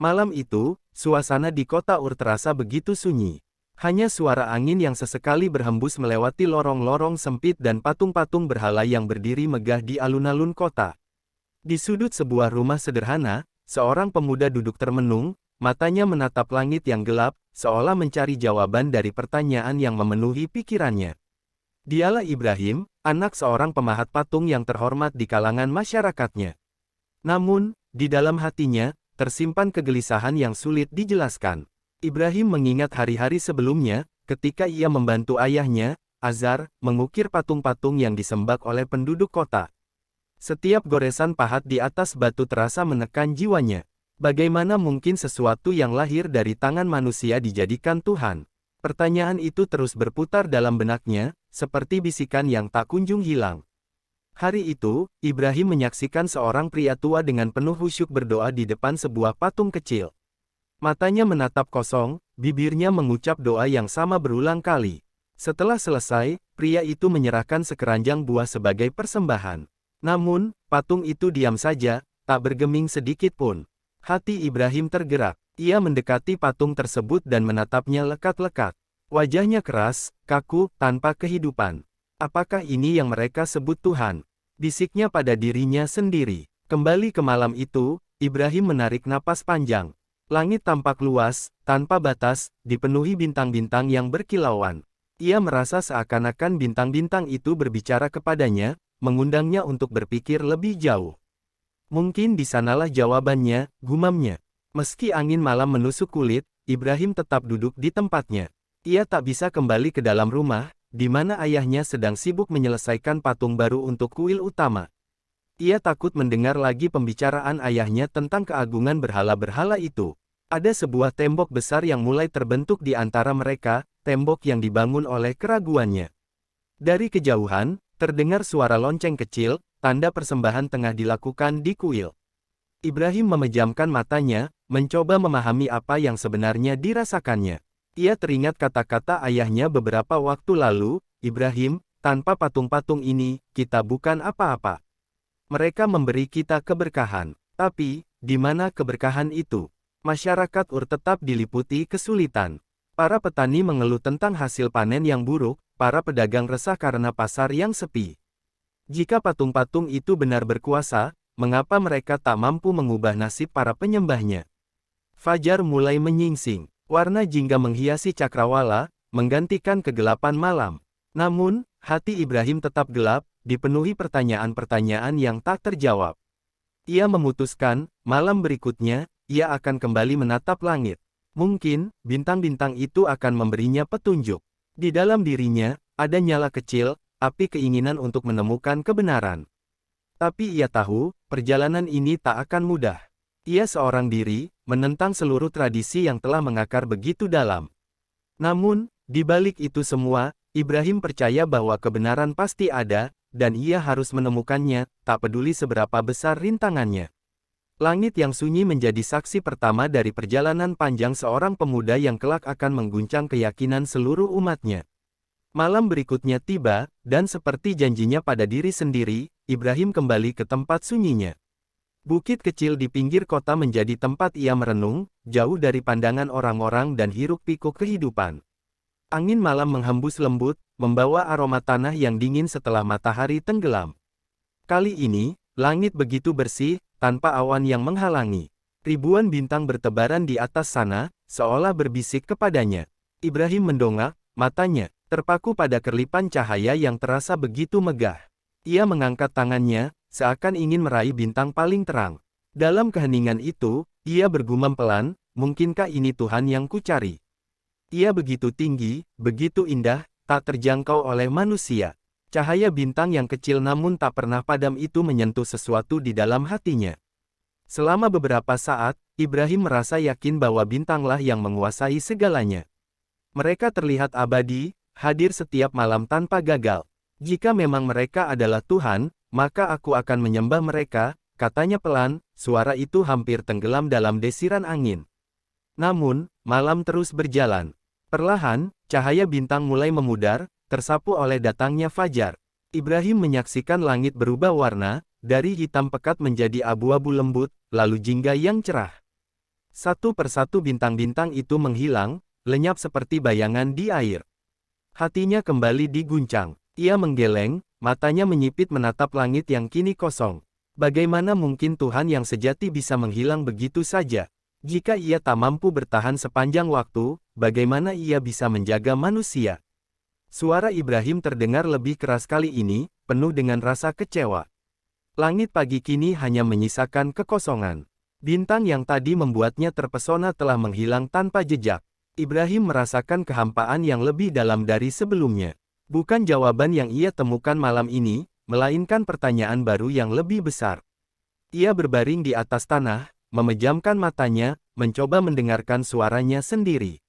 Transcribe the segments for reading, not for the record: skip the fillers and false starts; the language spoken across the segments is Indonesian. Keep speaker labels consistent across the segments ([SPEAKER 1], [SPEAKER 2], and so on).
[SPEAKER 1] Malam itu, suasana di kota Ur terasa begitu sunyi. Hanya suara angin yang sesekali berhembus melewati lorong-lorong sempit dan patung-patung berhala yang berdiri megah di alun-alun kota. Di sudut sebuah rumah sederhana, seorang pemuda duduk termenung, matanya menatap langit yang gelap, seolah mencari jawaban dari pertanyaan yang memenuhi pikirannya. Dialah Ibrahim, anak seorang pemahat patung yang terhormat di kalangan masyarakatnya. Namun, di dalam hatinya, tersimpan kegelisahan yang sulit dijelaskan. Ibrahim mengingat hari-hari sebelumnya, ketika ia membantu ayahnya, Azar, mengukir patung-patung yang disembah oleh penduduk kota. Setiap goresan pahat di atas batu terasa menekan jiwanya. Bagaimana mungkin sesuatu yang lahir dari tangan manusia dijadikan Tuhan? Pertanyaan itu terus berputar dalam benaknya, seperti bisikan yang tak kunjung hilang. Hari itu, Ibrahim menyaksikan seorang pria tua dengan penuh khusyuk berdoa di depan sebuah patung kecil. Matanya menatap kosong, bibirnya mengucap doa yang sama berulang kali. Setelah selesai, pria itu menyerahkan sekeranjang buah sebagai persembahan. Namun, patung itu diam saja, tak bergeming sedikit pun. Hati Ibrahim tergerak. Ia mendekati patung tersebut dan menatapnya lekat-lekat. Wajahnya keras, kaku, tanpa kehidupan. Apakah ini yang mereka sebut Tuhan? Bisiknya pada dirinya sendiri. Kembali ke malam itu, Ibrahim menarik napas panjang. Langit tampak luas, tanpa batas, dipenuhi bintang-bintang yang berkilauan. Ia merasa seakan-akan bintang-bintang itu berbicara kepadanya, mengundangnya untuk berpikir lebih jauh. Mungkin di sanalah jawabannya, gumamnya. Meski angin malam menusuk kulit, Ibrahim tetap duduk di tempatnya. Ia tak bisa kembali ke dalam rumah, di mana ayahnya sedang sibuk menyelesaikan patung baru untuk kuil utama. Ia takut mendengar lagi pembicaraan ayahnya tentang keagungan berhala-berhala itu. Ada sebuah tembok besar yang mulai terbentuk di antara mereka, tembok yang dibangun oleh keraguannya. Dari kejauhan, terdengar suara lonceng kecil, tanda persembahan tengah dilakukan di kuil. Ibrahim memejamkan matanya, mencoba memahami apa yang sebenarnya dirasakannya. Ia teringat kata-kata ayahnya beberapa waktu lalu, Ibrahim, tanpa patung-patung ini, kita bukan apa-apa. Mereka memberi kita keberkahan. Tapi, di mana keberkahan itu? Masyarakat Ur tetap diliputi kesulitan. Para petani mengeluh tentang hasil panen yang buruk, para pedagang resah karena pasar yang sepi. Jika patung-patung itu benar berkuasa, mengapa mereka tak mampu mengubah nasib para penyembahnya? Fajar mulai menyingsing. Warna jingga menghiasi cakrawala, menggantikan kegelapan malam. Namun, hati Ibrahim tetap gelap, dipenuhi pertanyaan-pertanyaan yang tak terjawab. Ia memutuskan, malam berikutnya, ia akan kembali menatap langit. Mungkin, bintang-bintang itu akan memberinya petunjuk. Di dalam dirinya, ada nyala kecil, api keinginan untuk menemukan kebenaran. Tapi ia tahu, perjalanan ini tak akan mudah. Ia seorang diri, menentang seluruh tradisi yang telah mengakar begitu dalam. Namun, di balik itu semua, Ibrahim percaya bahwa kebenaran pasti ada, dan ia harus menemukannya, tak peduli seberapa besar rintangannya. Langit yang sunyi menjadi saksi pertama dari perjalanan panjang seorang pemuda yang kelak akan mengguncang keyakinan seluruh umatnya. Malam berikutnya tiba, dan seperti janjinya pada diri sendiri, Ibrahim kembali ke tempat sunyinya. Bukit kecil di pinggir kota menjadi tempat ia merenung, jauh dari pandangan orang-orang dan hiruk-pikuk kehidupan. Angin malam menghembus lembut, membawa aroma tanah yang dingin setelah matahari tenggelam. Kali ini, langit begitu bersih, tanpa awan yang menghalangi. Ribuan bintang bertebaran di atas sana, seolah berbisik kepadanya. Ibrahim mendongak, matanya terpaku pada kerlipan cahaya yang terasa begitu megah. Ia mengangkat tangannya, seakan ingin meraih bintang paling terang. Dalam keheningan itu, ia bergumam pelan, mungkinkah ini Tuhan yang kucari? Ia begitu tinggi, begitu indah, tak terjangkau oleh manusia. Cahaya bintang yang kecil namun tak pernah padam itu menyentuh sesuatu di dalam hatinya. Selama beberapa saat, Ibrahim merasa yakin bahwa bintanglah yang menguasai segalanya. Mereka terlihat abadi, hadir setiap malam tanpa gagal. Jika memang mereka adalah Tuhan, maka aku akan menyembah mereka, katanya pelan, suara itu hampir tenggelam dalam desiran angin. Namun, malam terus berjalan. Perlahan, cahaya bintang mulai memudar, tersapu oleh datangnya fajar. Ibrahim menyaksikan langit berubah warna, dari hitam pekat menjadi abu-abu lembut, lalu jingga yang cerah. Satu persatu bintang-bintang itu menghilang, lenyap seperti bayangan di air. Hatinya kembali diguncang. Ia menggeleng, matanya menyipit menatap langit yang kini kosong. Bagaimana mungkin Tuhan yang sejati bisa menghilang begitu saja? Jika ia tak mampu bertahan sepanjang waktu, bagaimana ia bisa menjaga manusia? Suara Ibrahim terdengar lebih keras kali ini, penuh dengan rasa kecewa. Langit pagi kini hanya menyisakan kekosongan. Bintang yang tadi membuatnya terpesona telah menghilang tanpa jejak. Ibrahim merasakan kehampaan yang lebih dalam dari sebelumnya. Bukan jawaban yang ia temukan malam ini, melainkan pertanyaan baru yang lebih besar. Ia berbaring di atas tanah, memejamkan matanya, mencoba mendengarkan suaranya sendiri.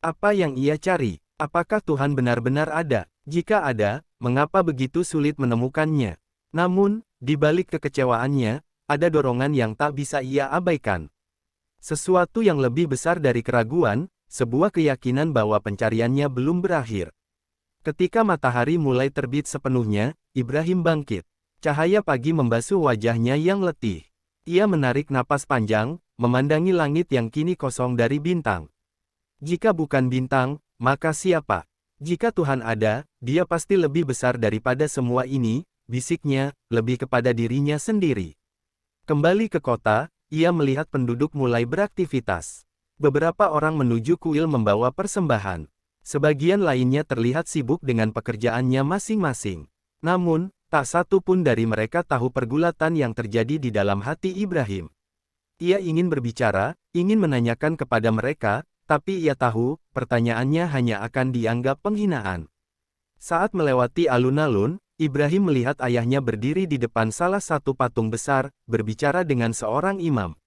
[SPEAKER 1] Apa yang ia cari? Apakah Tuhan benar-benar ada? Jika ada, mengapa begitu sulit menemukannya? Namun, di balik kekecewaannya, ada dorongan yang tak bisa ia abaikan. Sesuatu yang lebih besar dari keraguan, sebuah keyakinan bahwa pencariannya belum berakhir. Ketika matahari mulai terbit sepenuhnya, Ibrahim bangkit. Cahaya pagi membasuh wajahnya yang letih. Ia menarik napas panjang, memandangi langit yang kini kosong dari bintang. Jika bukan bintang, maka siapa? Jika Tuhan ada, Dia pasti lebih besar daripada semua ini, bisiknya, lebih kepada dirinya sendiri. Kembali ke kota, ia melihat penduduk mulai beraktivitas. Beberapa orang menuju kuil membawa persembahan. Sebagian lainnya terlihat sibuk dengan pekerjaannya masing-masing. Namun, tak satu pun dari mereka tahu pergulatan yang terjadi di dalam hati Ibrahim. Ia ingin berbicara, ingin menanyakan kepada mereka, tapi ia tahu, pertanyaannya hanya akan dianggap penghinaan. Saat melewati alun-alun, Ibrahim melihat ayahnya berdiri di depan salah satu patung besar, berbicara dengan seorang imam.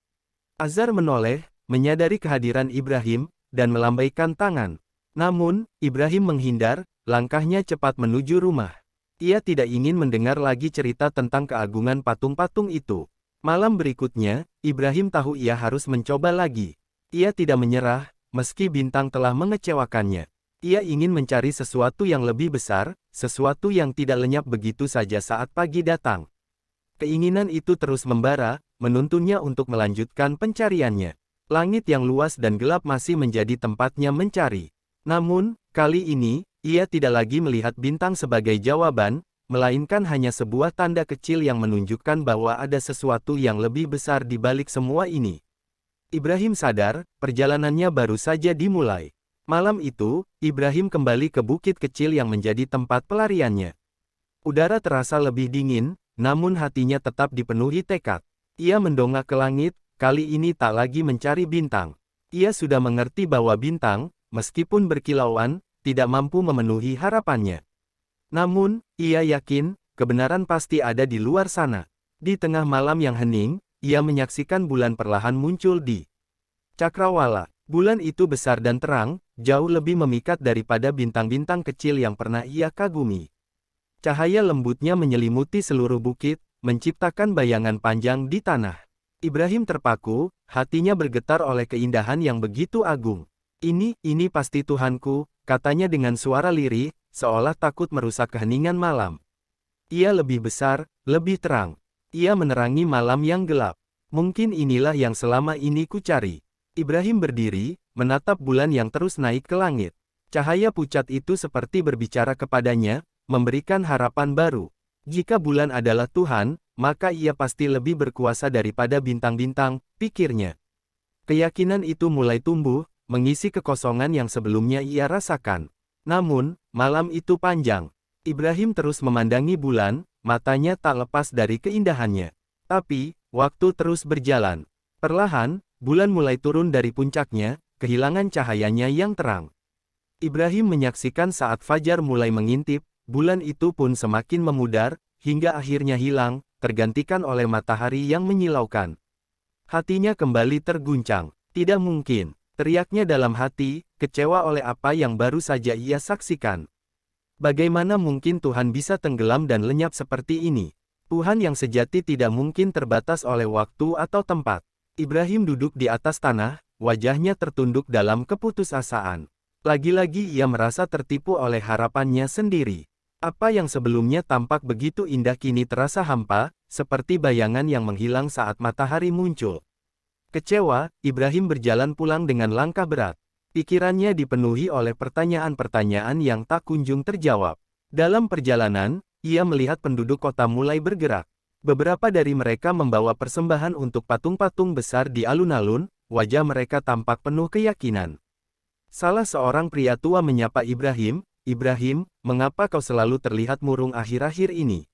[SPEAKER 1] Azar menoleh, menyadari kehadiran Ibrahim, dan melambaikan tangan. Namun, Ibrahim menghindar, langkahnya cepat menuju rumah. Ia tidak ingin mendengar lagi cerita tentang keagungan patung-patung itu. Malam berikutnya, Ibrahim tahu ia harus mencoba lagi. Ia tidak menyerah, meski bintang telah mengecewakannya. Ia ingin mencari sesuatu yang lebih besar, sesuatu yang tidak lenyap begitu saja saat pagi datang. Keinginan itu terus membara, menuntunnya untuk melanjutkan pencariannya. Langit yang luas dan gelap masih menjadi tempatnya mencari. Namun, kali ini, ia tidak lagi melihat bintang sebagai jawaban, melainkan hanya sebuah tanda kecil yang menunjukkan bahwa ada sesuatu yang lebih besar di balik semua ini. Ibrahim sadar, perjalanannya baru saja dimulai. Malam itu, Ibrahim kembali ke bukit kecil yang menjadi tempat pelariannya. Udara terasa lebih dingin, namun hatinya tetap dipenuhi tekad. Ia mendongak ke langit, kali ini tak lagi mencari bintang. Ia sudah mengerti bahwa bintang, meskipun berkilauan, tidak mampu memenuhi harapannya. Namun, ia yakin, kebenaran pasti ada di luar sana. Di tengah malam yang hening, ia menyaksikan bulan perlahan muncul di cakrawala. Bulan itu besar dan terang, jauh lebih memikat daripada bintang-bintang kecil yang pernah ia kagumi. Cahaya lembutnya menyelimuti seluruh bukit, menciptakan bayangan panjang di tanah. Ibrahim terpaku, hatinya bergetar oleh keindahan yang begitu agung. Ini pasti Tuhanku, katanya dengan suara lirih, seolah takut merusak keheningan malam. Ia lebih besar, lebih terang. Ia menerangi malam yang gelap. Mungkin inilah yang selama ini kucari. Ibrahim berdiri, menatap bulan yang terus naik ke langit. Cahaya pucat itu seperti berbicara kepadanya, memberikan harapan baru. Jika bulan adalah Tuhan, maka ia pasti lebih berkuasa daripada bintang-bintang, pikirnya. Keyakinan itu mulai tumbuh, mengisi kekosongan yang sebelumnya ia rasakan. Namun, malam itu panjang. Ibrahim terus memandangi bulan, matanya tak lepas dari keindahannya. Tapi, waktu terus berjalan. Perlahan, bulan mulai turun dari puncaknya, kehilangan cahayanya yang terang. Ibrahim menyaksikan saat fajar mulai mengintip, bulan itu pun semakin memudar, hingga akhirnya hilang, tergantikan oleh matahari yang menyilaukan. Hatinya kembali terguncang. Tidak mungkin, teriaknya dalam hati, kecewa oleh apa yang baru saja ia saksikan. Bagaimana mungkin Tuhan bisa tenggelam dan lenyap seperti ini? Tuhan yang sejati tidak mungkin terbatas oleh waktu atau tempat. Ibrahim duduk di atas tanah, wajahnya tertunduk dalam keputusasaan. Lagi-lagi ia merasa tertipu oleh harapannya sendiri. Apa yang sebelumnya tampak begitu indah kini terasa hampa, seperti bayangan yang menghilang saat matahari muncul. Kecewa, Ibrahim berjalan pulang dengan langkah berat. Pikirannya dipenuhi oleh pertanyaan-pertanyaan yang tak kunjung terjawab. Dalam perjalanan, ia melihat penduduk kota mulai bergerak. Beberapa dari mereka membawa persembahan untuk patung-patung besar di alun-alun, wajah mereka tampak penuh keyakinan. Salah seorang pria tua menyapa Ibrahim, "Ibrahim, mengapa kau selalu terlihat murung akhir-akhir ini?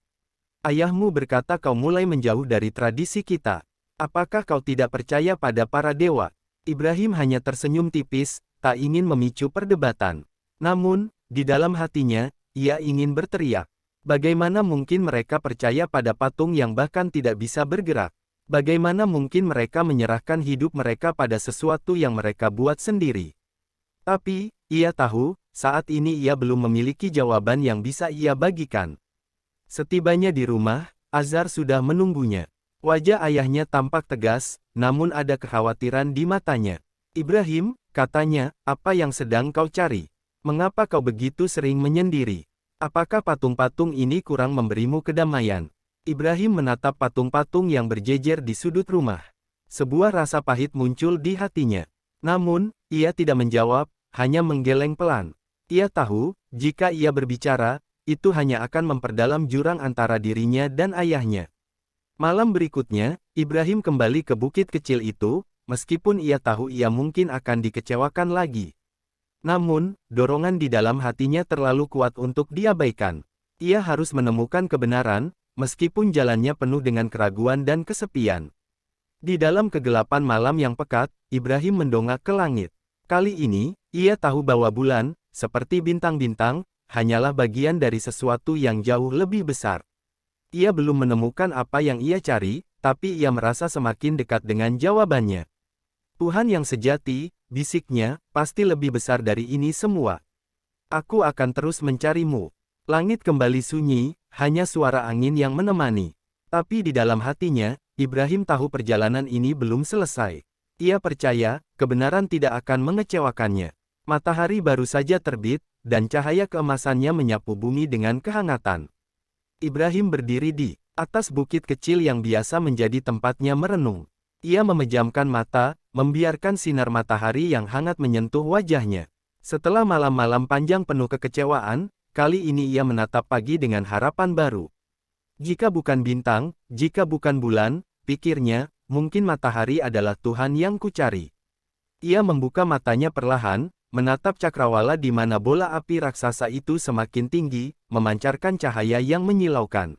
[SPEAKER 1] Ayahmu berkata kau mulai menjauh dari tradisi kita. Apakah kau tidak percaya pada para dewa?" Ibrahim hanya tersenyum tipis, tak ingin memicu perdebatan. Namun, di dalam hatinya, ia ingin berteriak. Bagaimana mungkin mereka percaya pada patung yang bahkan tidak bisa bergerak? Bagaimana mungkin mereka menyerahkan hidup mereka pada sesuatu yang mereka buat sendiri? Tapi, ia tahu, saat ini ia belum memiliki jawaban yang bisa ia bagikan. Setibanya di rumah, Azhar sudah menunggunya. Wajah ayahnya tampak tegas, namun ada kekhawatiran di matanya. "Ibrahim," katanya, "apa yang sedang kau cari? Mengapa kau begitu sering menyendiri? Apakah patung-patung ini kurang memberimu kedamaian?" Ibrahim menatap patung-patung yang berjejer di sudut rumah. Sebuah rasa pahit muncul di hatinya. Namun, ia tidak menjawab, hanya menggeleng pelan. Ia tahu, jika ia berbicara, itu hanya akan memperdalam jurang antara dirinya dan ayahnya. Malam berikutnya, Ibrahim kembali ke bukit kecil itu, meskipun ia tahu ia mungkin akan dikecewakan lagi. Namun, dorongan di dalam hatinya terlalu kuat untuk diabaikan. Ia harus menemukan kebenaran, meskipun jalannya penuh dengan keraguan dan kesepian. Di dalam kegelapan malam yang pekat, Ibrahim mendongak ke langit. Kali ini, ia tahu bahwa bulan, seperti bintang-bintang, hanyalah bagian dari sesuatu yang jauh lebih besar. Ia belum menemukan apa yang ia cari, tapi ia merasa semakin dekat dengan jawabannya. "Tuhan yang sejati," bisiknya, "pasti lebih besar dari ini semua. Aku akan terus mencarimu." Langit kembali sunyi, hanya suara angin yang menemani. Tapi di dalam hatinya, Ibrahim tahu perjalanan ini belum selesai. Ia percaya, kebenaran tidak akan mengecewakannya. Matahari baru saja terbit, dan cahaya keemasannya menyapu bumi dengan kehangatan. Ibrahim berdiri di atas bukit kecil yang biasa menjadi tempatnya merenung. Ia memejamkan mata, membiarkan sinar matahari yang hangat menyentuh wajahnya. Setelah malam-malam panjang penuh kekecewaan, kali ini ia menatap pagi dengan harapan baru. Jika bukan bintang, jika bukan bulan, pikirnya, mungkin matahari adalah Tuhan yang kucari. Ia membuka matanya perlahan, menatap cakrawala di mana bola api raksasa itu semakin tinggi, memancarkan cahaya yang menyilaukan.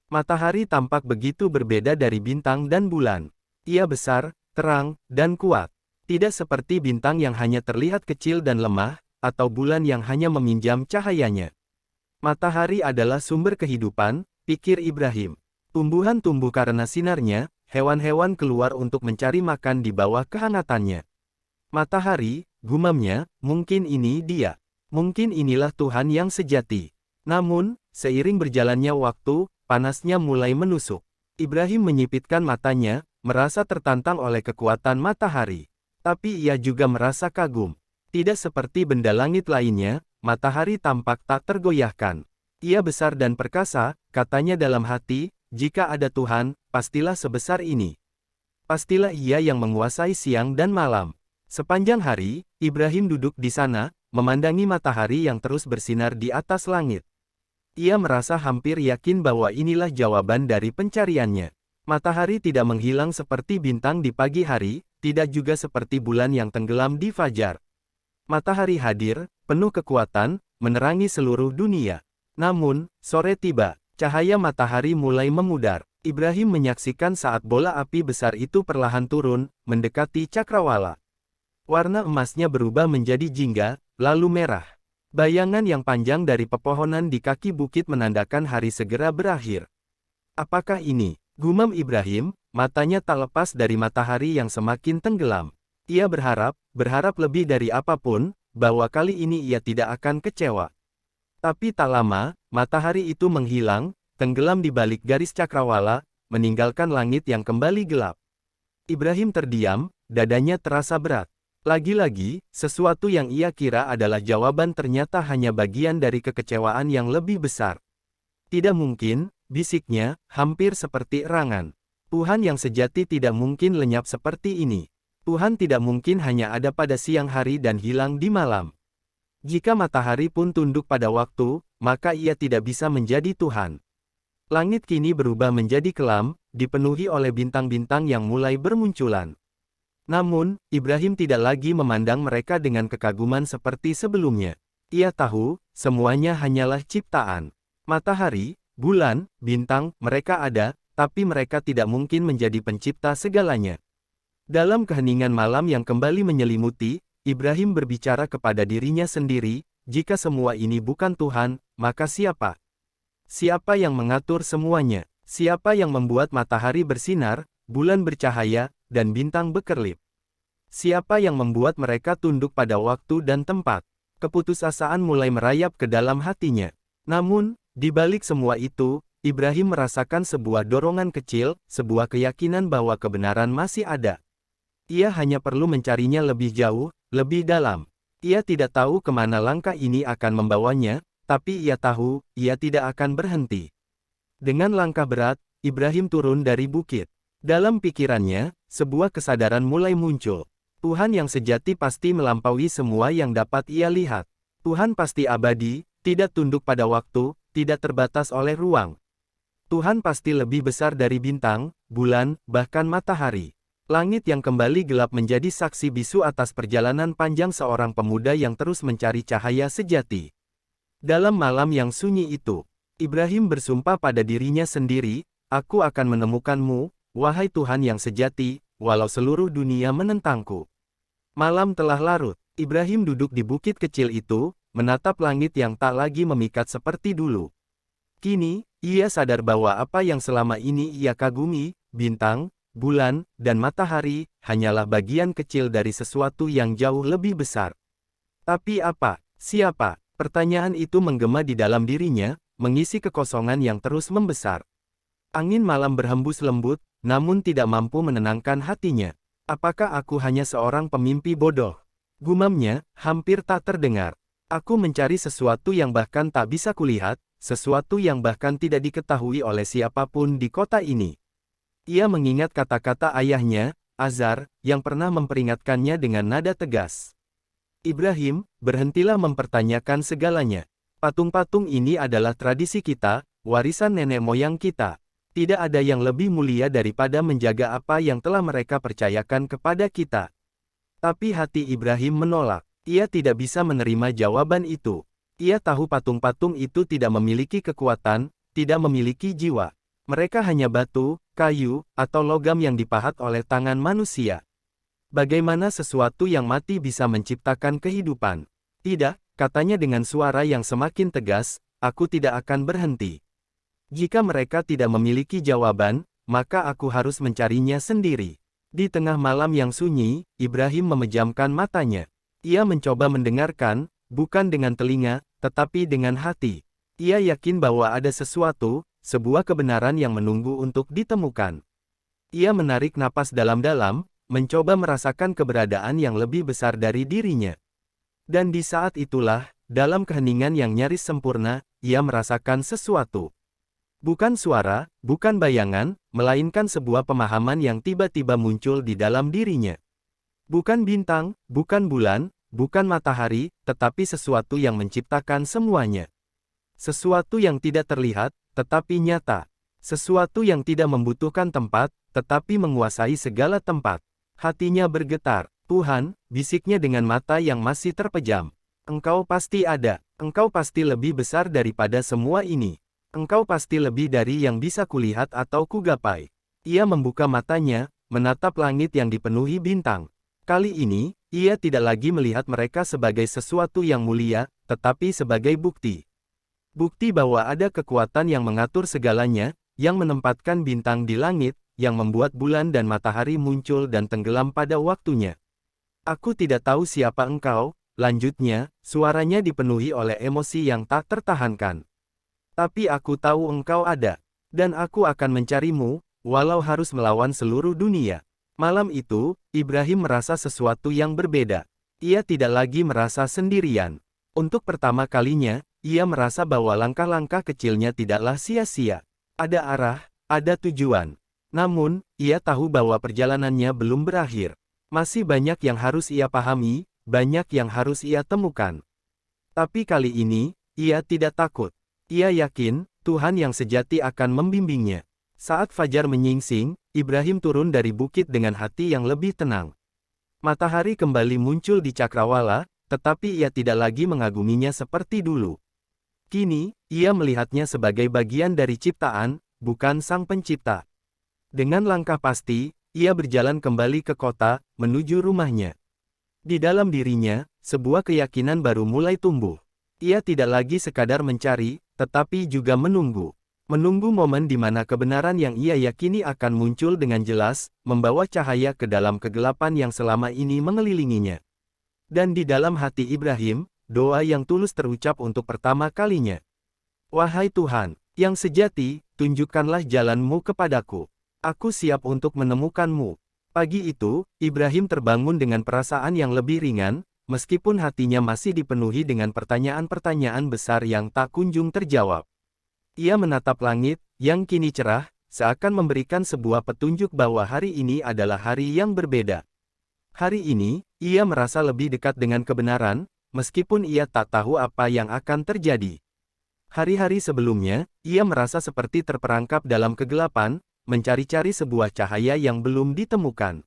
[SPEAKER 1] Matahari tampak begitu berbeda dari bintang dan bulan. Ia besar, terang, dan kuat. Tidak seperti bintang yang hanya terlihat kecil dan lemah, atau bulan yang hanya meminjam cahayanya. Matahari adalah sumber kehidupan, pikir Ibrahim. Tumbuhan tumbuh karena sinarnya, hewan-hewan keluar untuk mencari makan di bawah kehangatannya. "Matahari," gumamnya, "mungkin ini dia. Mungkin inilah Tuhan yang sejati." Namun, seiring berjalannya waktu, panasnya mulai menusuk. Ibrahim menyipitkan matanya, merasa tertantang oleh kekuatan matahari. Tapi ia juga merasa kagum. Tidak seperti benda langit lainnya, matahari tampak tak tergoyahkan. "Ia besar dan perkasa," katanya dalam hati, "jika ada Tuhan, pastilah sebesar ini. Pastilah Ia yang menguasai siang dan malam." Sepanjang hari, Ibrahim duduk di sana, memandangi matahari yang terus bersinar di atas langit. Ia merasa hampir yakin bahwa inilah jawaban dari pencariannya. Matahari tidak menghilang seperti bintang di pagi hari, tidak juga seperti bulan yang tenggelam di fajar. Matahari hadir, penuh kekuatan, menerangi seluruh dunia. Namun, sore tiba, cahaya matahari mulai memudar. Ibrahim menyaksikan saat bola api besar itu perlahan turun, mendekati cakrawala. Warna emasnya berubah menjadi jingga, lalu merah. Bayangan yang panjang dari pepohonan di kaki bukit menandakan hari segera berakhir. "Apakah ini?" gumam Ibrahim, matanya tak lepas dari matahari yang semakin tenggelam. Ia berharap lebih dari apapun, bahwa kali ini ia tidak akan kecewa. Tapi tak lama, matahari itu menghilang, tenggelam di balik garis cakrawala, meninggalkan langit yang kembali gelap. Ibrahim terdiam, dadanya terasa berat. Lagi-lagi, sesuatu yang ia kira adalah jawaban ternyata hanya bagian dari kekecewaan yang lebih besar. "Tidak mungkin," bisiknya, hampir seperti erangan. Tuhan yang sejati tidak mungkin lenyap seperti ini. Tuhan tidak mungkin hanya ada pada siang hari dan hilang di malam. Jika matahari pun tunduk pada waktu, maka ia tidak bisa menjadi Tuhan. Langit kini berubah menjadi kelam, dipenuhi oleh bintang-bintang yang mulai bermunculan. Namun, Ibrahim tidak lagi memandang mereka dengan kekaguman seperti sebelumnya. Ia tahu, semuanya hanyalah ciptaan. Matahari, bulan, bintang, mereka ada, tapi mereka tidak mungkin menjadi pencipta segalanya. Dalam keheningan malam yang kembali menyelimuti, Ibrahim berbicara kepada dirinya sendiri, jika semua ini bukan Tuhan, maka siapa? Siapa yang mengatur semuanya? Siapa yang membuat matahari bersinar, bulan bercahaya, dan bintang berkelip? Siapa yang membuat mereka tunduk pada waktu dan tempat? Keputusasaan mulai merayap ke dalam hatinya. Namun, di balik semua itu, Ibrahim merasakan sebuah dorongan kecil, sebuah keyakinan bahwa kebenaran masih ada. Ia hanya perlu mencarinya lebih jauh, lebih dalam. Ia tidak tahu kemana langkah ini akan membawanya, tapi ia tahu, ia tidak akan berhenti. Dengan langkah berat, Ibrahim turun dari bukit. Dalam pikirannya, sebuah kesadaran mulai muncul. Tuhan yang sejati pasti melampaui semua yang dapat ia lihat. Tuhan pasti abadi, tidak tunduk pada waktu, tidak terbatas oleh ruang. Tuhan pasti lebih besar dari bintang, bulan, bahkan matahari. Langit yang kembali gelap menjadi saksi bisu atas perjalanan panjang seorang pemuda yang terus mencari cahaya sejati. Dalam malam yang sunyi itu, Ibrahim bersumpah pada dirinya sendiri, "Aku akan menemukanmu, wahai Tuhan yang sejati, walau seluruh dunia menentangku." Malam telah larut. Ibrahim duduk di bukit kecil itu, menatap langit yang tak lagi memikat seperti dulu. Kini, ia sadar bahwa apa yang selama ini ia kagumi, bintang, bulan, dan matahari, hanyalah bagian kecil dari sesuatu yang jauh lebih besar. Tapi apa? Siapa? Pertanyaan itu menggema di dalam dirinya, mengisi kekosongan yang terus membesar. Angin malam berhembus lembut, namun tidak mampu menenangkan hatinya. Apakah aku hanya seorang pemimpi bodoh? Gumamnya, hampir tak terdengar. Aku mencari sesuatu yang bahkan tak bisa kulihat, sesuatu yang bahkan tidak diketahui oleh siapapun di kota ini. Ia mengingat kata-kata ayahnya, Azar, yang pernah memperingatkannya dengan nada tegas. Ibrahim, berhentilah mempertanyakan segalanya. Patung-patung ini adalah tradisi kita, warisan nenek moyang kita. Tidak ada yang lebih mulia daripada menjaga apa yang telah mereka percayakan kepada kita. Tapi hati Ibrahim menolak. Ia tidak bisa menerima jawaban itu. Ia tahu patung-patung itu tidak memiliki kekuatan, tidak memiliki jiwa. Mereka hanya batu, kayu, atau logam yang dipahat oleh tangan manusia. Bagaimana sesuatu yang mati bisa menciptakan kehidupan? Tidak, katanya dengan suara yang semakin tegas, aku tidak akan berhenti. Jika mereka tidak memiliki jawaban, maka aku harus mencarinya sendiri. Di tengah malam yang sunyi, Ibrahim memejamkan matanya. Ia mencoba mendengarkan, bukan dengan telinga, tetapi dengan hati. Ia yakin bahwa ada sesuatu, sebuah kebenaran yang menunggu untuk ditemukan. Ia menarik napas dalam-dalam, mencoba merasakan keberadaan yang lebih besar dari dirinya. Dan di saat itulah, dalam keheningan yang nyaris sempurna, ia merasakan sesuatu. Bukan suara, bukan bayangan, melainkan sebuah pemahaman yang tiba-tiba muncul di dalam dirinya. Bukan bintang, bukan bulan, bukan matahari, tetapi sesuatu yang menciptakan semuanya. Sesuatu yang tidak terlihat, tetapi nyata. Sesuatu yang tidak membutuhkan tempat, tetapi menguasai segala tempat. Hatinya bergetar. Tuhan, bisiknya dengan mata yang masih terpejam. Engkau pasti ada. Engkau pasti lebih besar daripada semua ini. Engkau pasti lebih dari yang bisa kulihat atau kugapai. Ia membuka matanya, menatap langit yang dipenuhi bintang. Kali ini, ia tidak lagi melihat mereka sebagai sesuatu yang mulia, tetapi sebagai bukti. Bukti bahwa ada kekuatan yang mengatur segalanya, yang menempatkan bintang di langit, yang membuat bulan dan matahari muncul dan tenggelam pada waktunya. Aku tidak tahu siapa engkau, lanjutnya, suaranya dipenuhi oleh emosi yang tak tertahankan. Tapi aku tahu engkau ada, dan aku akan mencarimu, walau harus melawan seluruh dunia. Malam itu, Ibrahim merasa sesuatu yang berbeda. Ia tidak lagi merasa sendirian. Untuk pertama kalinya, ia merasa bahwa langkah-langkah kecilnya tidaklah sia-sia. Ada arah, ada tujuan. Namun, ia tahu bahwa perjalanannya belum berakhir. Masih banyak yang harus ia pahami, banyak yang harus ia temukan. Tapi kali ini, ia tidak takut. Ia yakin, Tuhan yang sejati akan membimbingnya. Saat fajar menyingsing, Ibrahim turun dari bukit dengan hati yang lebih tenang. Matahari kembali muncul di cakrawala, tetapi ia tidak lagi mengaguminya seperti dulu. Kini, ia melihatnya sebagai bagian dari ciptaan, bukan sang pencipta. Dengan langkah pasti, ia berjalan kembali ke kota, menuju rumahnya. Di dalam dirinya, sebuah keyakinan baru mulai tumbuh. Ia tidak lagi sekadar mencari, tetapi juga menunggu. Menunggu momen di mana kebenaran yang ia yakini akan muncul dengan jelas, membawa cahaya ke dalam kegelapan yang selama ini mengelilinginya. Dan di dalam hati Ibrahim, doa yang tulus terucap untuk pertama kalinya. Wahai Tuhan, yang sejati, tunjukkanlah jalan-Mu kepadaku. Aku siap untuk menemukan-Mu. Pagi itu, Ibrahim terbangun dengan perasaan yang lebih ringan, meskipun hatinya masih dipenuhi dengan pertanyaan-pertanyaan besar yang tak kunjung terjawab. Ia menatap langit, yang kini cerah, seakan memberikan sebuah petunjuk bahwa hari ini adalah hari yang berbeda. Hari ini, ia merasa lebih dekat dengan kebenaran, meskipun ia tak tahu apa yang akan terjadi. Hari-hari sebelumnya, ia merasa seperti terperangkap dalam kegelapan, mencari-cari sebuah cahaya yang belum ditemukan.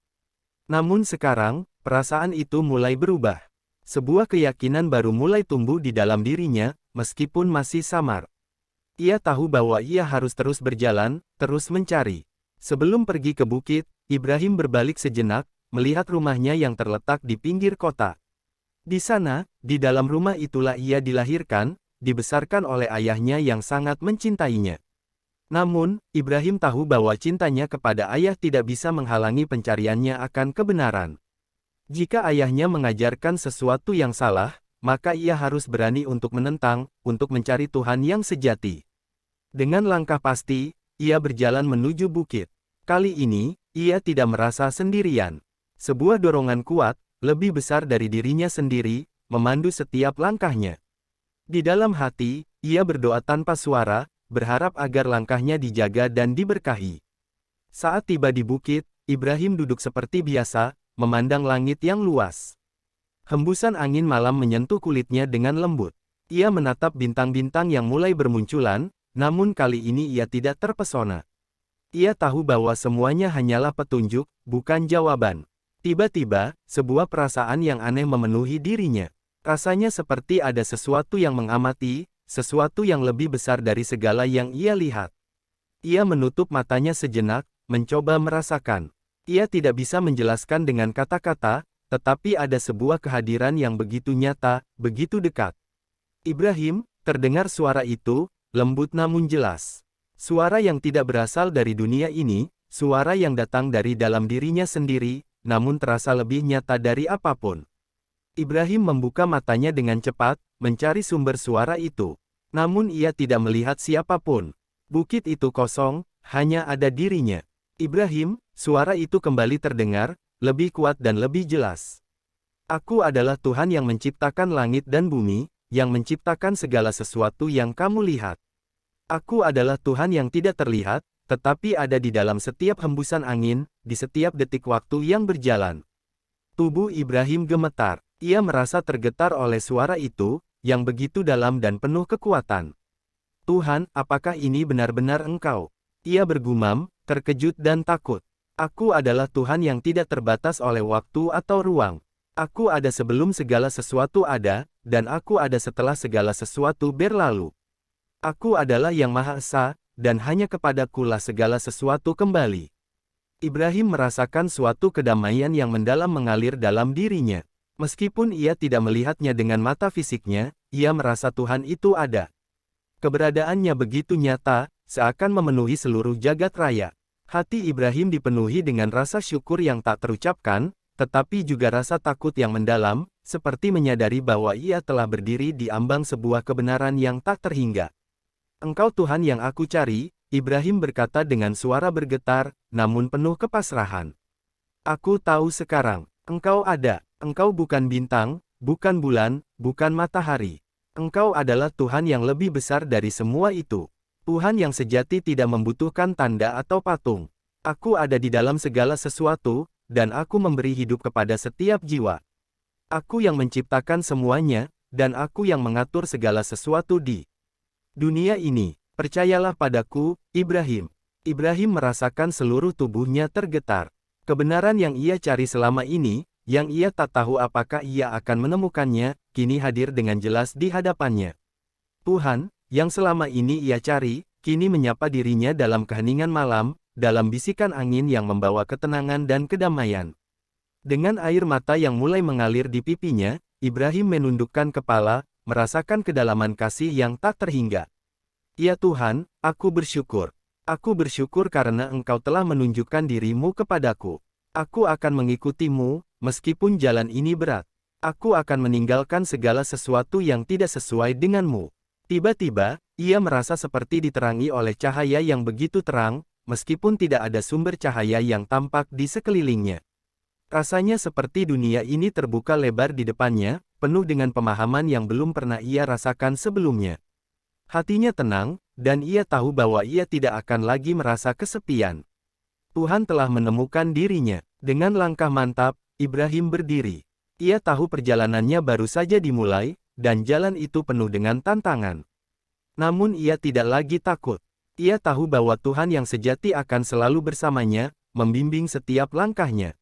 [SPEAKER 1] Namun sekarang, perasaan itu mulai berubah. Sebuah keyakinan baru mulai tumbuh di dalam dirinya, meskipun masih samar. Ia tahu bahwa ia harus terus berjalan, terus mencari. Sebelum pergi ke bukit, Ibrahim berbalik sejenak, melihat rumahnya yang terletak di pinggir kota. Di sana, di dalam rumah itulah ia dilahirkan, dibesarkan oleh ayahnya yang sangat mencintainya. Namun, Ibrahim tahu bahwa cintanya kepada ayah tidak bisa menghalangi pencariannya akan kebenaran. Jika ayahnya mengajarkan sesuatu yang salah, maka ia harus berani untuk menentang, untuk mencari Tuhan yang sejati. Dengan langkah pasti, ia berjalan menuju bukit. Kali ini, ia tidak merasa sendirian. Sebuah dorongan kuat, lebih besar dari dirinya sendiri, memandu setiap langkahnya. Di dalam hati, ia berdoa tanpa suara, berharap agar langkahnya dijaga dan diberkahi. Saat tiba di bukit, Ibrahim duduk seperti biasa, memandang langit yang luas. Hembusan angin malam menyentuh kulitnya dengan lembut. Ia menatap bintang-bintang yang mulai bermunculan, namun kali ini ia tidak terpesona. Ia tahu bahwa semuanya hanyalah petunjuk, bukan jawaban. Tiba-tiba, sebuah perasaan yang aneh memenuhi dirinya. Rasanya seperti ada sesuatu yang mengamati, sesuatu yang lebih besar dari segala yang ia lihat. Ia menutup matanya sejenak, mencoba merasakan. Ia tidak bisa menjelaskan dengan kata-kata, tetapi ada sebuah kehadiran yang begitu nyata, begitu dekat. Ibrahim, terdengar suara itu, lembut namun jelas. Suara yang tidak berasal dari dunia ini, suara yang datang dari dalam dirinya sendiri, namun terasa lebih nyata dari apapun. Ibrahim membuka matanya dengan cepat, mencari sumber suara itu. Namun ia tidak melihat siapapun. Bukit itu kosong, hanya ada dirinya. Ibrahim, suara itu kembali terdengar, lebih kuat dan lebih jelas. Aku adalah Tuhan yang menciptakan langit dan bumi, yang menciptakan segala sesuatu yang kamu lihat. Aku adalah Tuhan yang tidak terlihat, tetapi ada di dalam setiap hembusan angin, di setiap detik waktu yang berjalan. Tubuh Ibrahim gemetar. Ia merasa tergetar oleh suara itu, yang begitu dalam dan penuh kekuatan. Tuhan, apakah ini benar-benar Engkau? Ia bergumam, terkejut dan takut. Aku adalah Tuhan yang tidak terbatas oleh waktu atau ruang. Aku ada sebelum segala sesuatu ada, dan aku ada setelah segala sesuatu berlalu. Aku adalah yang Maha Esa, dan hanya kepadakulah segala sesuatu kembali. Ibrahim merasakan suatu kedamaian yang mendalam mengalir dalam dirinya. Meskipun ia tidak melihatnya dengan mata fisiknya, ia merasa Tuhan itu ada. Keberadaannya begitu nyata, seakan memenuhi seluruh jagat raya. Hati Ibrahim dipenuhi dengan rasa syukur yang tak terucapkan, tetapi juga rasa takut yang mendalam, seperti menyadari bahwa ia telah berdiri di ambang sebuah kebenaran yang tak terhingga. Engkau Tuhan yang aku cari, Ibrahim berkata dengan suara bergetar, namun penuh kepasrahan. Aku tahu sekarang, Engkau ada. Engkau bukan bintang, bukan bulan, bukan matahari. Engkau adalah Tuhan yang lebih besar dari semua itu. Tuhan yang sejati tidak membutuhkan tanda atau patung. Aku ada di dalam segala sesuatu, dan aku memberi hidup kepada setiap jiwa. Aku yang menciptakan semuanya, dan aku yang mengatur segala sesuatu di dunia ini. Percayalah padaku, Ibrahim. Ibrahim merasakan seluruh tubuhnya tergetar. Kebenaran yang ia cari selama ini, yang ia tak tahu apakah ia akan menemukannya, kini hadir dengan jelas di hadapannya. Tuhan, yang selama ini ia cari, kini menyapa dirinya dalam keheningan malam, dalam bisikan angin yang membawa ketenangan dan kedamaian. Dengan air mata yang mulai mengalir di pipinya, Ibrahim menundukkan kepala, merasakan kedalaman kasih yang tak terhingga. Ya Tuhan, aku bersyukur. Aku bersyukur karena Engkau telah menunjukkan dirimu kepadaku. Aku akan mengikutimu, meskipun jalan ini berat. Aku akan meninggalkan segala sesuatu yang tidak sesuai denganmu. Tiba-tiba, ia merasa seperti diterangi oleh cahaya yang begitu terang, meskipun tidak ada sumber cahaya yang tampak di sekelilingnya. Rasanya seperti dunia ini terbuka lebar di depannya, penuh dengan pemahaman yang belum pernah ia rasakan sebelumnya. Hatinya tenang, dan ia tahu bahwa ia tidak akan lagi merasa kesepian. Tuhan telah menemukan dirinya. Dengan langkah mantap, Ibrahim berdiri. Ia tahu perjalanannya baru saja dimulai, dan jalan itu penuh dengan tantangan. Namun ia tidak lagi takut. Ia tahu bahwa Tuhan yang sejati akan selalu bersamanya, membimbing setiap langkahnya.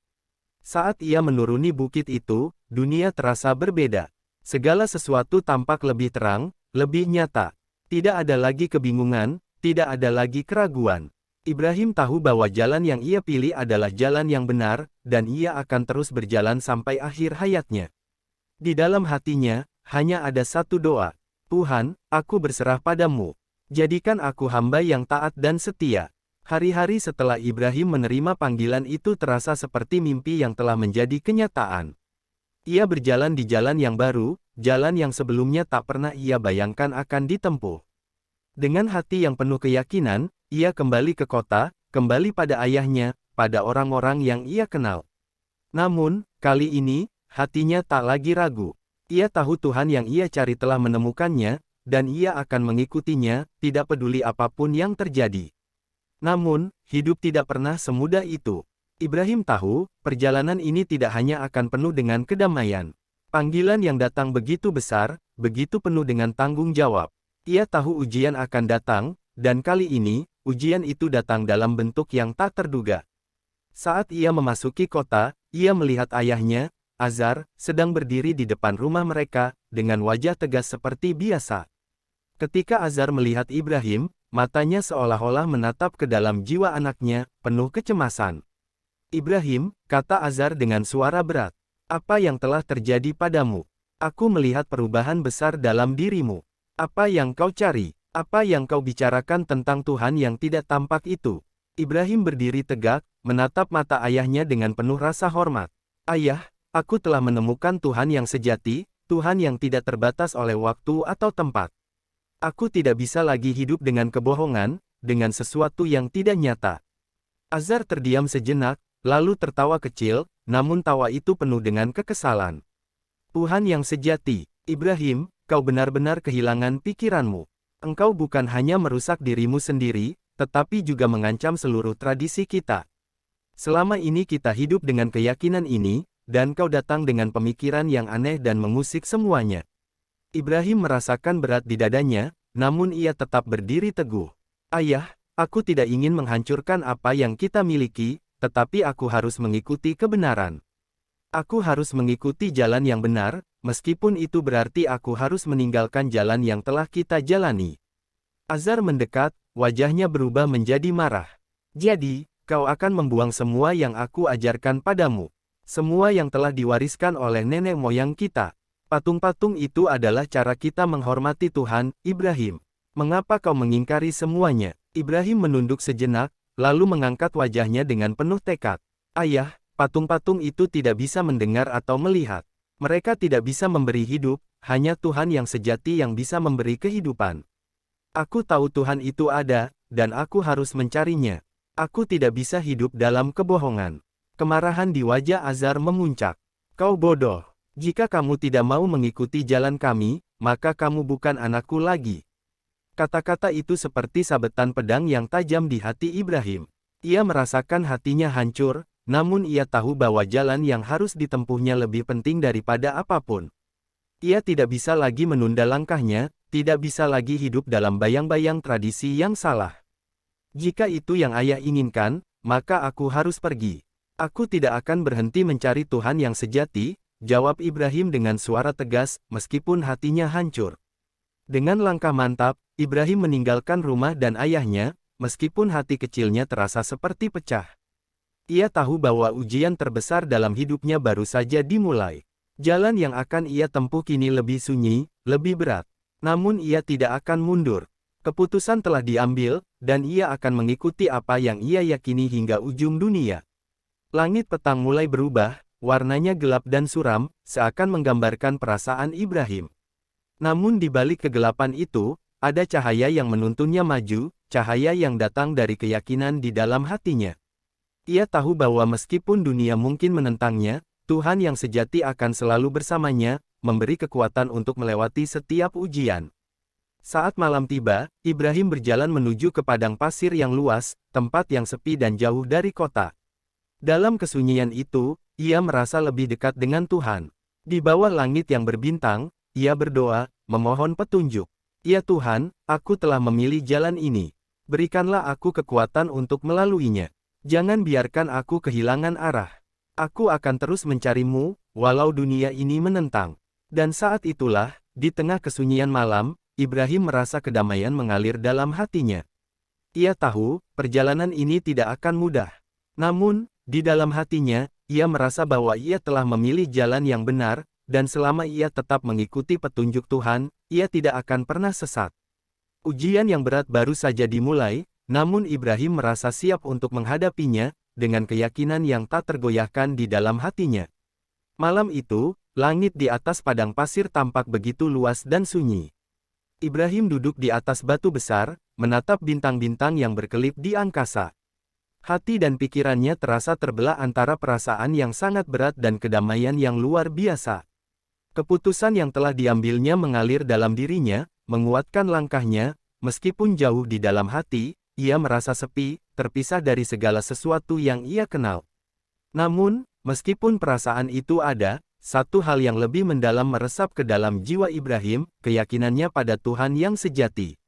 [SPEAKER 1] Saat ia menuruni bukit itu, dunia terasa berbeda. Segala sesuatu tampak lebih terang, lebih nyata. Tidak ada lagi kebingungan, tidak ada lagi keraguan. Ibrahim tahu bahwa jalan yang ia pilih adalah jalan yang benar, dan ia akan terus berjalan sampai akhir hayatnya. Di dalam hatinya, hanya ada satu doa. Tuhan, aku berserah padamu. Jadikan aku hamba yang taat dan setia. Hari-hari setelah Ibrahim menerima panggilan itu terasa seperti mimpi yang telah menjadi kenyataan. Ia berjalan di jalan yang baru, jalan yang sebelumnya tak pernah ia bayangkan akan ditempuh. Dengan hati yang penuh keyakinan, ia kembali ke kota, kembali pada ayahnya, pada orang-orang yang ia kenal. Namun, kali ini, hatinya tak lagi ragu. Ia tahu Tuhan yang ia cari telah menemukannya, dan ia akan mengikutinya, tidak peduli apapun yang terjadi. Namun, hidup tidak pernah semudah itu. Ibrahim tahu, perjalanan ini tidak hanya akan penuh dengan kedamaian. Panggilan yang datang begitu besar, begitu penuh dengan tanggung jawab. Ia tahu ujian akan datang, dan kali ini, ujian itu datang dalam bentuk yang tak terduga. Saat ia memasuki kota, ia melihat ayahnya, Azar, sedang berdiri di depan rumah mereka, dengan wajah tegas seperti biasa. Ketika Azar melihat Ibrahim, matanya seolah-olah menatap ke dalam jiwa anaknya, penuh kecemasan. Ibrahim, kata Azar dengan suara berat, apa yang telah terjadi padamu? Aku melihat perubahan besar dalam dirimu. Apa yang kau cari? Apa yang kau bicarakan tentang Tuhan yang tidak tampak itu? Ibrahim berdiri tegak, menatap mata ayahnya dengan penuh rasa hormat. Ayah, aku telah menemukan Tuhan yang sejati, Tuhan yang tidak terbatas oleh waktu atau tempat. Aku tidak bisa lagi hidup dengan kebohongan, dengan sesuatu yang tidak nyata. Azar terdiam sejenak, lalu tertawa kecil, namun tawa itu penuh dengan kekesalan. Tuhan yang sejati, Ibrahim, kau benar-benar kehilangan pikiranmu. Engkau bukan hanya merusak dirimu sendiri, tetapi juga mengancam seluruh tradisi kita. Selama ini kita hidup dengan keyakinan ini, dan kau datang dengan pemikiran yang aneh dan mengusik semuanya. Ibrahim merasakan berat di dadanya, namun ia tetap berdiri teguh. Ayah, aku tidak ingin menghancurkan apa yang kita miliki, tetapi aku harus mengikuti kebenaran. Aku harus mengikuti jalan yang benar, meskipun itu berarti aku harus meninggalkan jalan yang telah kita jalani. Azar mendekat, wajahnya berubah menjadi marah. Jadi, kau akan membuang semua yang aku ajarkan padamu. Semua yang telah diwariskan oleh nenek moyang kita. Patung-patung itu adalah cara kita menghormati Tuhan, Ibrahim. Mengapa kau mengingkari semuanya? Ibrahim menunduk sejenak, lalu mengangkat wajahnya dengan penuh tekad. Ayah, patung-patung itu tidak bisa mendengar atau melihat. Mereka tidak bisa memberi hidup, hanya Tuhan yang sejati yang bisa memberi kehidupan. Aku tahu Tuhan itu ada, dan aku harus mencarinya. Aku tidak bisa hidup dalam kebohongan. Kemarahan di wajah Azar memuncak. Kau bodoh. Jika kamu tidak mau mengikuti jalan kami, maka kamu bukan anakku lagi. Kata-kata itu seperti sabetan pedang yang tajam di hati Ibrahim. Ia merasakan hatinya hancur, namun ia tahu bahwa jalan yang harus ditempuhnya lebih penting daripada apapun. Ia tidak bisa lagi menunda langkahnya, tidak bisa lagi hidup dalam bayang-bayang tradisi yang salah. Jika itu yang ayah inginkan, maka aku harus pergi. Aku tidak akan berhenti mencari Tuhan yang sejati, jawab Ibrahim dengan suara tegas, meskipun hatinya hancur. Dengan langkah mantap, Ibrahim meninggalkan rumah dan ayahnya, meskipun hati kecilnya terasa seperti pecah. Ia tahu bahwa ujian terbesar dalam hidupnya baru saja dimulai. Jalan yang akan ia tempuh kini lebih sunyi, lebih berat. Namun ia tidak akan mundur. Keputusan telah diambil, dan ia akan mengikuti apa yang ia yakini hingga ujung dunia. Langit petang mulai berubah, warnanya gelap dan suram, seakan menggambarkan perasaan Ibrahim. Namun di balik kegelapan itu, ada cahaya yang menuntunnya maju, cahaya yang datang dari keyakinan di dalam hatinya. Ia tahu bahwa meskipun dunia mungkin menentangnya, Tuhan yang sejati akan selalu bersamanya, memberi kekuatan untuk melewati setiap ujian. Saat malam tiba, Ibrahim berjalan menuju ke padang pasir yang luas, tempat yang sepi dan jauh dari kota. Dalam kesunyian itu, ia merasa lebih dekat dengan Tuhan. Di bawah langit yang berbintang, ia berdoa, memohon petunjuk. Ya Tuhan, aku telah memilih jalan ini. Berikanlah aku kekuatan untuk melaluinya. Jangan biarkan aku kehilangan arah. Aku akan terus mencarimu, walau dunia ini menentang. Dan saat itulah, di tengah kesunyian malam, Ibrahim merasa kedamaian mengalir dalam hatinya. Ia tahu, perjalanan ini tidak akan mudah. Namun, di dalam hatinya, ia merasa bahwa ia telah memilih jalan yang benar, dan selama ia tetap mengikuti petunjuk Tuhan, ia tidak akan pernah sesat. Ujian yang berat baru saja dimulai, namun Ibrahim merasa siap untuk menghadapinya, dengan keyakinan yang tak tergoyahkan di dalam hatinya. Malam itu, langit di atas padang pasir tampak begitu luas dan sunyi. Ibrahim duduk di atas batu besar, menatap bintang-bintang yang berkelip di angkasa. Hati dan pikirannya terasa terbelah antara perasaan yang sangat berat dan kedamaian yang luar biasa. Keputusan yang telah diambilnya mengalir dalam dirinya, menguatkan langkahnya, meskipun jauh di dalam hati, ia merasa sepi, terpisah dari segala sesuatu yang ia kenal. Namun, meskipun perasaan itu ada, satu hal yang lebih mendalam meresap ke dalam jiwa Ibrahim, keyakinannya pada Tuhan yang sejati.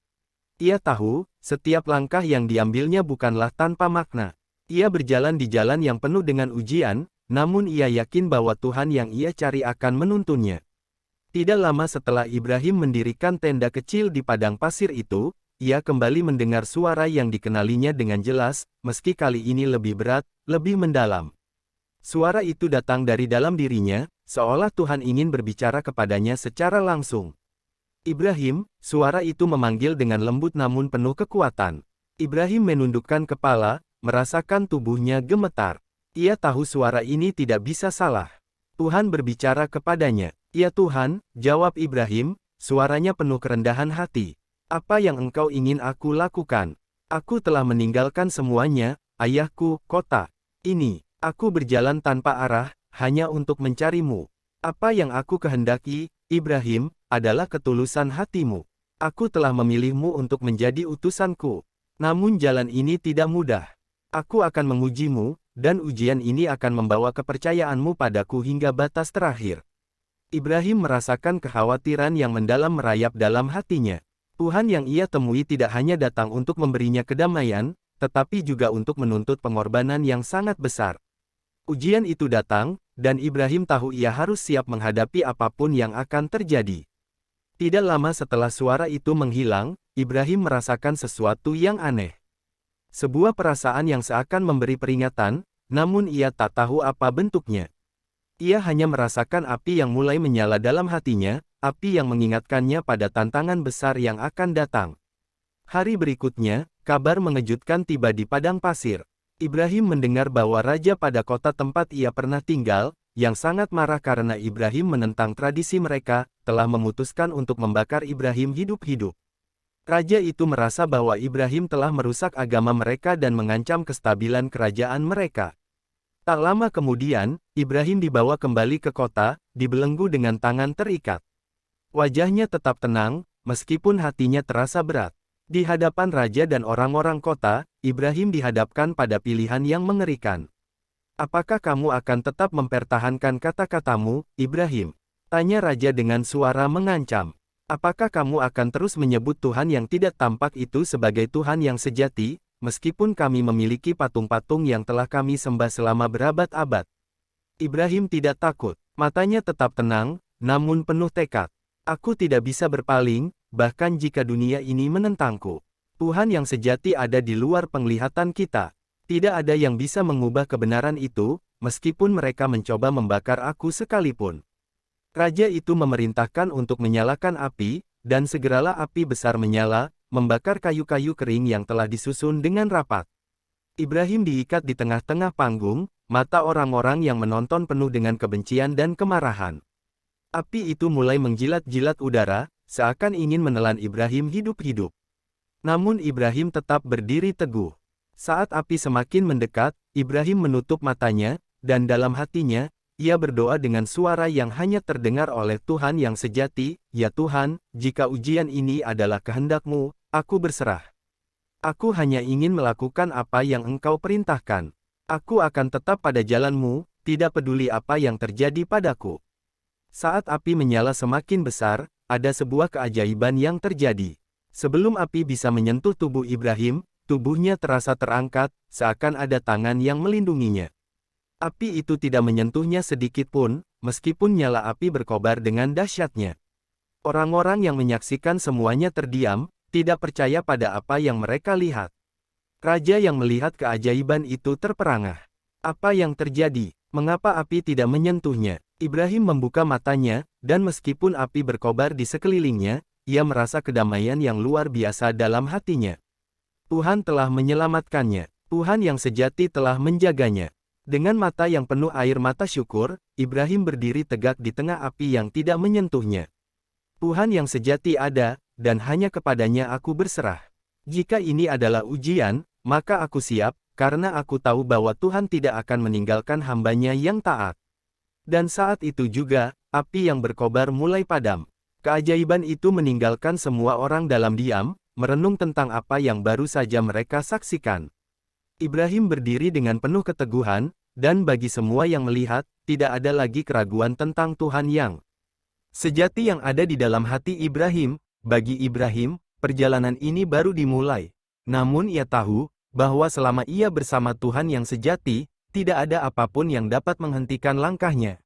[SPEAKER 1] Ia tahu, setiap langkah yang diambilnya bukanlah tanpa makna. Ia berjalan di jalan yang penuh dengan ujian, namun ia yakin bahwa Tuhan yang ia cari akan menuntunnya. Tidak lama setelah Ibrahim mendirikan tenda kecil di padang pasir itu, ia kembali mendengar suara yang dikenalinya dengan jelas, meski kali ini lebih berat, lebih mendalam. Suara itu datang dari dalam dirinya, seolah Tuhan ingin berbicara kepadanya secara langsung. Ibrahim, suara itu memanggil dengan lembut namun penuh kekuatan. Ibrahim menundukkan kepala, merasakan tubuhnya gemetar. Ia tahu suara ini tidak bisa salah. Tuhan berbicara kepadanya. Ya Tuhan, jawab Ibrahim, suaranya penuh kerendahan hati. Apa yang engkau ingin aku lakukan? Aku telah meninggalkan semuanya, ayahku, kota ini. Aku berjalan tanpa arah, hanya untuk mencarimu. Apa yang aku kehendaki, Ibrahim, adalah ketulusan hatimu. Aku telah memilihmu untuk menjadi utusanku. Namun jalan ini tidak mudah. Aku akan mengujimu, dan ujian ini akan membawa kepercayaanmu padaku hingga batas terakhir. Ibrahim merasakan kekhawatiran yang mendalam merayap dalam hatinya. Tuhan yang ia temui tidak hanya datang untuk memberinya kedamaian, tetapi juga untuk menuntut pengorbanan yang sangat besar. Ujian itu datang, dan Ibrahim tahu ia harus siap menghadapi apapun yang akan terjadi. Tidak lama setelah suara itu menghilang, Ibrahim merasakan sesuatu yang aneh. Sebuah perasaan yang seakan memberi peringatan, namun ia tak tahu apa bentuknya. Ia hanya merasakan api yang mulai menyala dalam hatinya, api yang mengingatkannya pada tantangan besar yang akan datang. Hari berikutnya, kabar mengejutkan tiba di padang pasir. Ibrahim mendengar bahwa raja pada kota tempat ia pernah tinggal, yang sangat marah karena Ibrahim menentang tradisi mereka, telah memutuskan untuk membakar Ibrahim hidup-hidup. Raja itu merasa bahwa Ibrahim telah merusak agama mereka dan mengancam kestabilan kerajaan mereka. Tak lama kemudian, Ibrahim dibawa kembali ke kota, dibelenggu dengan tangan terikat. Wajahnya tetap tenang, meskipun hatinya terasa berat. Di hadapan raja dan orang-orang kota, Ibrahim dihadapkan pada pilihan yang mengerikan. Apakah kamu akan tetap mempertahankan kata-katamu, Ibrahim? Tanya raja dengan suara mengancam. Apakah kamu akan terus menyebut Tuhan yang tidak tampak itu sebagai Tuhan yang sejati, meskipun kami memiliki patung-patung yang telah kami sembah selama berabad-abad? Ibrahim tidak takut, matanya tetap tenang, namun penuh tekad. Aku tidak bisa berpaling, bahkan jika dunia ini menentangku. Tuhan yang sejati ada di luar penglihatan kita. Tidak ada yang bisa mengubah kebenaran itu, meskipun mereka mencoba membakar aku sekalipun. Raja itu memerintahkan untuk menyalakan api, dan segeralah api besar menyala, membakar kayu-kayu kering yang telah disusun dengan rapat. Ibrahim diikat di tengah-tengah panggung, mata orang-orang yang menonton penuh dengan kebencian dan kemarahan. Api itu mulai menjilat-jilat udara, seakan ingin menelan Ibrahim hidup-hidup. Namun Ibrahim tetap berdiri teguh. Saat api semakin mendekat, Ibrahim menutup matanya, dan dalam hatinya, ia berdoa dengan suara yang hanya terdengar oleh Tuhan yang sejati, "Ya Tuhan, jika ujian ini adalah kehendak-Mu, aku berserah. Aku hanya ingin melakukan apa yang Engkau perintahkan. Aku akan tetap pada jalan-Mu, tidak peduli apa yang terjadi padaku." Saat api menyala semakin besar, ada sebuah keajaiban yang terjadi. Sebelum api bisa menyentuh tubuh Ibrahim, tubuhnya terasa terangkat, seakan ada tangan yang melindunginya. Api itu tidak menyentuhnya sedikit pun, meskipun nyala api berkobar dengan dahsyatnya. Orang-orang yang menyaksikan semuanya terdiam, tidak percaya pada apa yang mereka lihat. Raja yang melihat keajaiban itu terperangah. Apa yang terjadi? Mengapa api tidak menyentuhnya? Ibrahim membuka matanya, dan meskipun api berkobar di sekelilingnya, ia merasa kedamaian yang luar biasa dalam hatinya. Tuhan telah menyelamatkannya. Tuhan yang sejati telah menjaganya. Dengan mata yang penuh air mata syukur, Ibrahim berdiri tegak di tengah api yang tidak menyentuhnya. Tuhan yang sejati ada, dan hanya kepadanya aku berserah. Jika ini adalah ujian, maka aku siap, karena aku tahu bahwa Tuhan tidak akan meninggalkan hamba-Nya yang taat. Dan saat itu juga, api yang berkobar mulai padam. Keajaiban itu meninggalkan semua orang dalam diam, merenung tentang apa yang baru saja mereka saksikan. Ibrahim berdiri dengan penuh keteguhan, dan bagi semua yang melihat, tidak ada lagi keraguan tentang Tuhan yang sejati yang ada di dalam hati Ibrahim. Bagi Ibrahim, perjalanan ini baru dimulai. Namun ia tahu, bahwa selama ia bersama Tuhan yang sejati, tidak ada apapun yang dapat menghentikan langkahnya.